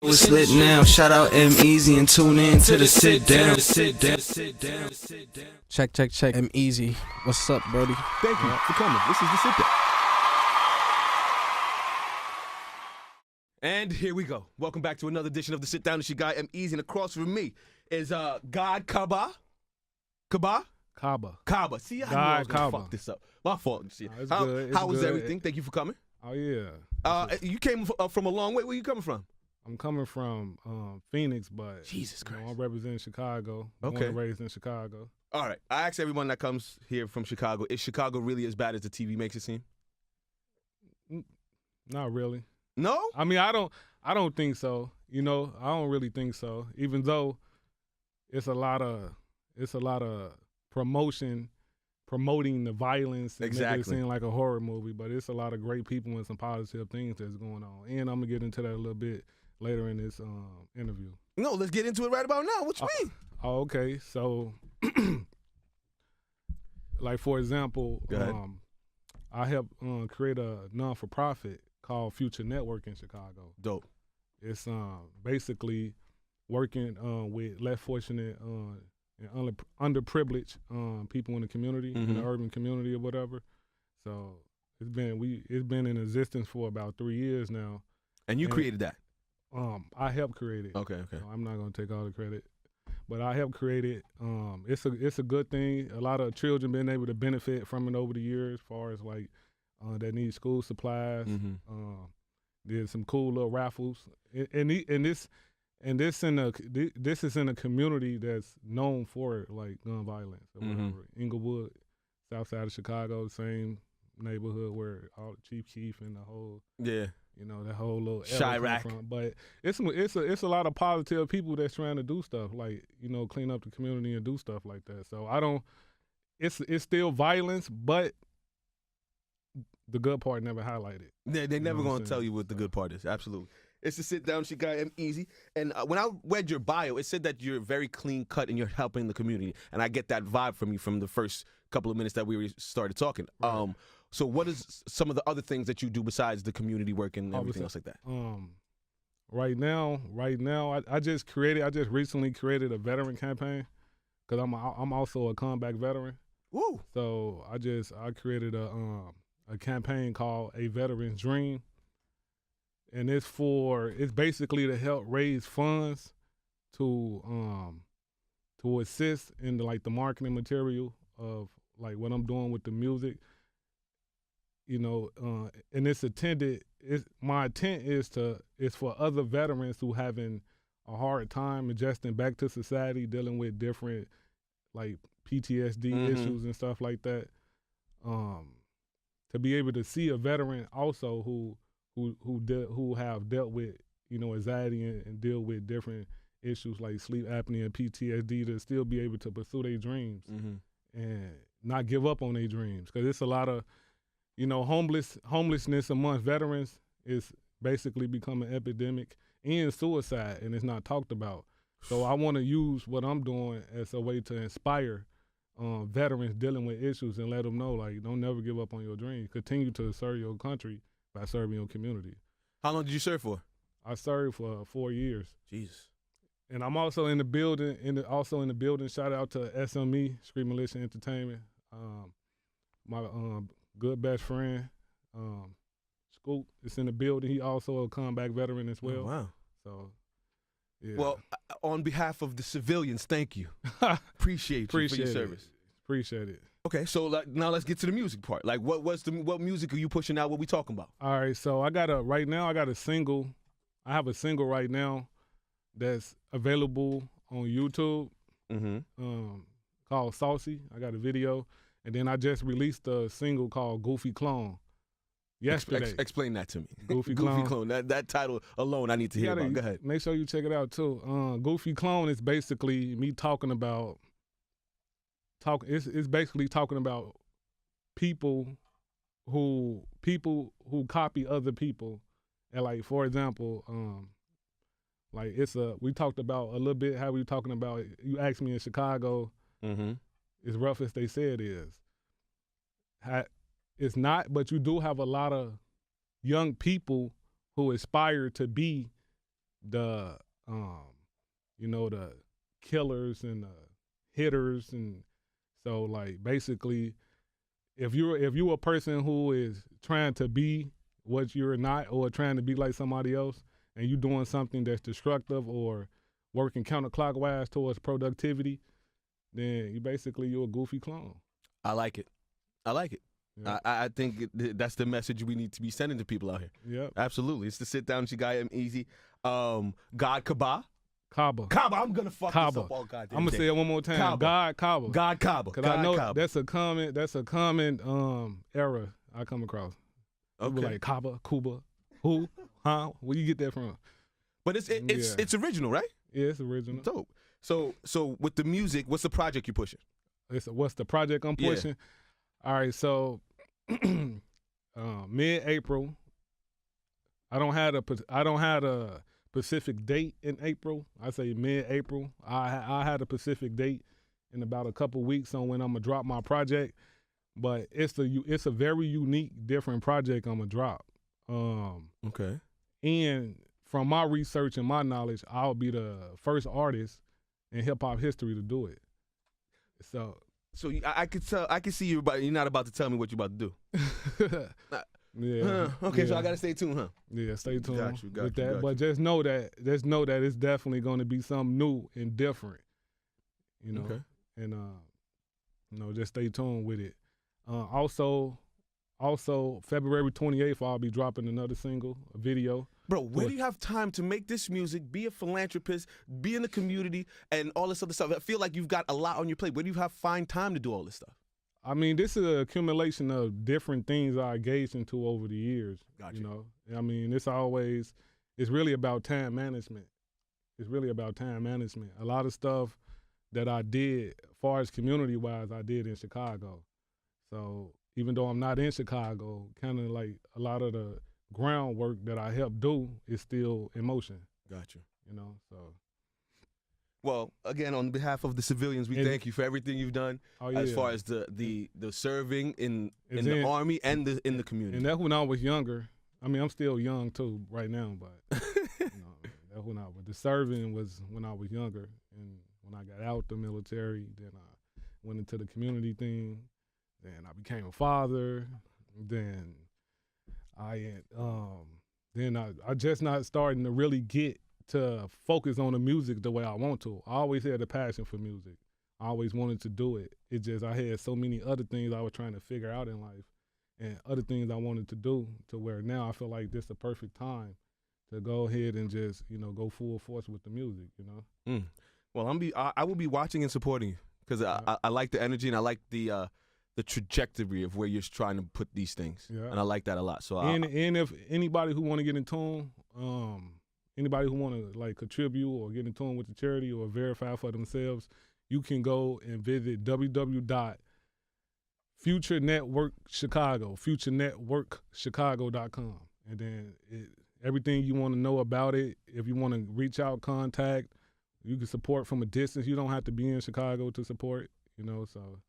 It's lit now. Shout out EmEz and tune in to the sit down. Check. EmEz. What's up, Brody? Thank you for coming. This is the sit down. And here we go. Welcome back to another edition of the sit down. It's your guy EmEz, and across from me is God Khaba. Khaba. See, I knew I was gonna fuck this up. My fault. See, how was everything? Thank you for coming. Oh yeah. You came from a long way. Where you coming from? I'm coming from Phoenix, but Jesus Christ, I'm representing Chicago. Okay. Born and raised in Chicago. All right. I ask everyone that comes here from Chicago: is Chicago really as bad as the TV makes it seem? Not really. No. I mean, I don't think so. You know, I don't really think so. Even though it's a lot of promoting the violence and Exactly. make it seem like a horror movie, but it's a lot of great people and some positive things that's going on. And I'm gonna get into that a little bit later in this interview. No, let's get into it right about now. What you mean? Oh, okay. So, like for example, Go ahead. I helped create a non-for-profit called Future Network in Chicago. Dope. It's basically working with less fortunate and underprivileged people in the community, in the urban community or whatever. So it's been in existence for about 3 years now. And you created that? I helped create it. Okay. So I'm not gonna take all the credit, but I helped create it. It's a good thing. A lot of children been able to benefit from it over the years, as far as like that need school supplies. Did some cool little raffles, and this is in a community that's known for like gun violence or whatever. Inglewood, south side of Chicago, the same neighborhood where all Chief Keef and the whole that whole little Chirac. from. But it's a lot of positive people that's trying to do stuff like clean up the community and do stuff like that. So it's still violence, but the good part never highlighted. They never gonna tell you what the good part is. Absolutely. It's the sit down. She got EmEz. And when I read your bio, it said that you're very clean cut and you're helping the community. And I get that vibe from you from the first couple of minutes that we started talking. Right. So what is some of the other things that you do besides the community work and everything else like that? Right now, I just recently created a veteran campaign because I'm also a comeback veteran. Woo! So I created a campaign called A Veteran's Dream. And it's basically to help raise funds to assist in the marketing material of like what I'm doing with the music. And my intent is for other veterans who having a hard time adjusting back to society, dealing with different like PTSD issues and stuff like that. To be able to see a veteran also who have dealt with anxiety and deal with different issues like sleep apnea and PTSD to still be able to pursue their dreams and not give up on their dreams, because it's a lot of homelessness amongst veterans is basically becoming an epidemic, and suicide, and it's not talked about. So I want to use what I'm doing as a way to inspire veterans dealing with issues and let them know, like, don't never give up on your dreams. Continue to serve your country by serving your community. How long did you serve for? I served for 4 years. Jesus. And I'm also in the building. Shout out to SME, Street Militia Entertainment. My good best friend, Scoop, is in the building. He also a comeback veteran as well. Oh, wow. So, yeah. Well, on behalf of the civilians, thank you. Appreciate you for your service. Appreciate it. Okay, so now let's get to the music part. Like, what music are you pushing out? What we talking about? All right, so I got a single. I have a single right now that's available on YouTube called Saucy. I got a video. And then I just released a single called Goofy Clone yesterday. Explain that to me. Goofy Clone. That title alone I need to hear about. Go ahead. Make sure you check it out too. Goofy Clone is basically me talking about it's basically talking about people who copy other people. And like, for example, we talked about a little bit how we were talking about, you asked me in Chicago, as rough as they say it is. It's not, but you do have a lot of young people who aspire to be the the killers and the hitters, and so like basically if you're a person who is trying to be what you're not or trying to be like somebody else and you're doing something that's destructive or working counterclockwise towards productivity, then you're a goofy clone. I like it. Yeah. I think that's the message we need to be sending to people out here. Yep. Absolutely. It's the sit down with your guy EmEz. God Khaba. Khaba. I'm gonna fuck this Khaba. up all goddamn I'm gonna day. say it one more time. Khaba. God Khaba. God Khaba. Cause God I know Khaba. that's a common error I come across. People Okay. like Khaba, Kuba, who, huh? Where you get that from? But it's original, right? Yeah, it's original. Dope. So with the music, what's the project you're pushing? What's the project I'm Yeah. pushing? All right, so mid-April. I don't have a specific date in April. I say mid-April. I had a specific date in about a couple weeks on when I'm gonna drop my project, but it's a very unique, different project I'm gonna drop. Okay. And from my research and my knowledge, I'll be the first artist in hip hop history to do it. So I could tell. I can see you're not about to tell me what you're about to do. yeah. Okay, so yeah. I gotta stay tuned, huh? Yeah, stay tuned Got you, with that. But just know that it's definitely going to be something new and different. You know, Okay. and just stay tuned with it. Also February 28th, I'll be dropping another single, a video. Bro, where do you have time to make this music, be a philanthropist, be in the community, and all this other stuff? I feel like you've got a lot on your plate. Where do you find time to do all this stuff? I mean, this is an accumulation of different things I engaged into over the years. Gotcha. You know, I mean, it's really about time management. It's really about time management. A lot of stuff that I did, as far as community-wise, I did in Chicago. So even though I'm not in Chicago, kind of like a lot of the groundwork that I helped do is still in motion. Gotcha. You know, so. Well, again, on behalf of the civilians, we thank you for everything you've done as far as the serving in the Army and in the community. And that's when I was younger. I mean, I'm still young too right now, but that's when the serving was when I was younger. And when I got out the military, then I went into the community thing. Then I became a father. Then I just not starting to really get to focus on the music the way I want to. I always had a passion for music. I always wanted to do it. It just I had so many other things I was trying to figure out in life and other things I wanted to do to where now I feel like this is the perfect time to go ahead and just, go full force with the music, Well, I will be watching and supporting you because I like the energy and I like the trajectory of where you're trying to put these things. Yeah. And I like that a lot. So and if anybody who want to get in tune, anybody who want to like contribute or get in tune with the charity or verify for themselves, you can go and visit futurenetworkchicago.com. And then everything you want to know about it, if you want to reach out, contact, you can support from a distance. You don't have to be in Chicago to support, so.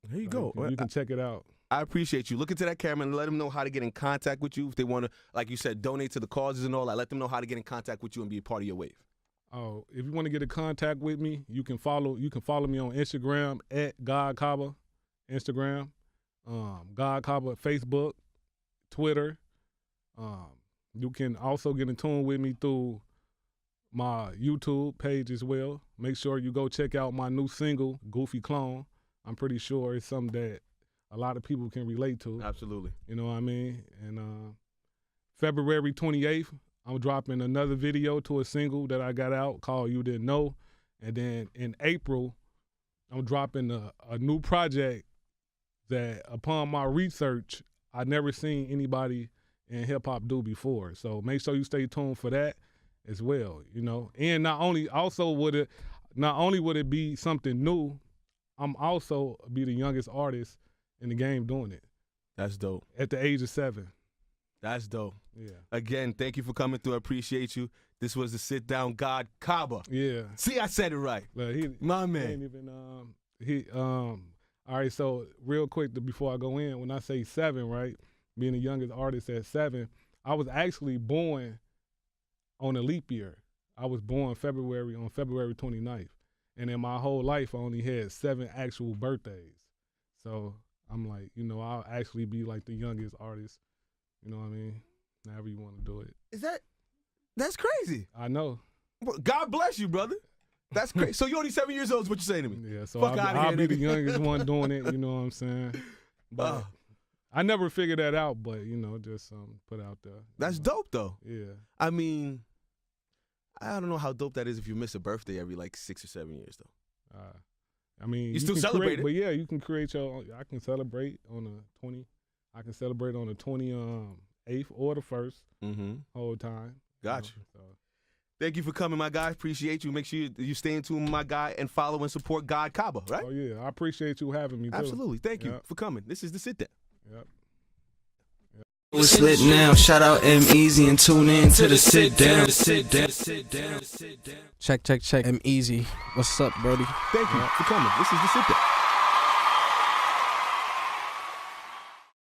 There you go. You can check it out. I appreciate you. Look into that camera and let them know how to get in contact with you. If they want to, like you said, donate to the causes and all that, let them know how to get in contact with you and be a part of your wave. Oh, if you want to get in contact with me, you can follow me on Instagram at God Khaba, Instagram, God Khaba, Facebook, Twitter. You can also get in tune with me through my YouTube page as well. Make sure you go check out my new single, Goofy Clone. I'm pretty sure it's something that a lot of people can relate to. Absolutely. You know what I mean? And February 28th, I'm dropping another video to a single that I got out called You Didn't Know. And then in April, I'm dropping a new project that upon my research, I never seen anybody in hip hop do before. So make sure you stay tuned for that as well, And not only would it be something new, I'm also be the youngest artist in the game doing it. That's dope. At the age of 7. That's dope. Yeah. Again, thank you for coming through. I appreciate you. This was the Sit Down God Khaba. Yeah. See, I said it right. My man. He ain't even, all right, so real quick before I go in, when I say 7, right, being the youngest artist at 7, I was actually born on a leap year. I was born on February 29th. And in my whole life, I only had 7 actual birthdays. So I'm like, you know, I'll actually be like the youngest artist. You know what I mean? However you want to do it. That's crazy. I know. Well, God bless you, brother. That's crazy. So you're only 7 years old is what you're saying to me. Yeah, so Fuck outta I'll here, be the nigga. youngest one doing it, you know what I'm saying? But I never figured that out, but, you know, just put out there. That's dope, though. Yeah. I mean, I don't know how dope that is if you miss a birthday every like 6 or 7 years, though. I mean, You still can celebrate it? But yeah, you can create your own. I can celebrate on the 20. I can celebrate on the 28th or the 1st whole time. Got you. So. Thank you for coming, my guy. Appreciate you. Make sure you stay in tune with my guy and follow and support God Khaba, right? Oh, yeah. I appreciate you having me, too. Absolutely. Thank you for coming. This is The Sit Down. Yep. It's lit now. Shout out EmEz and tune in to the sit down. Check. EmEz. What's up, Brody? Thank you for coming. This is The Sit Down.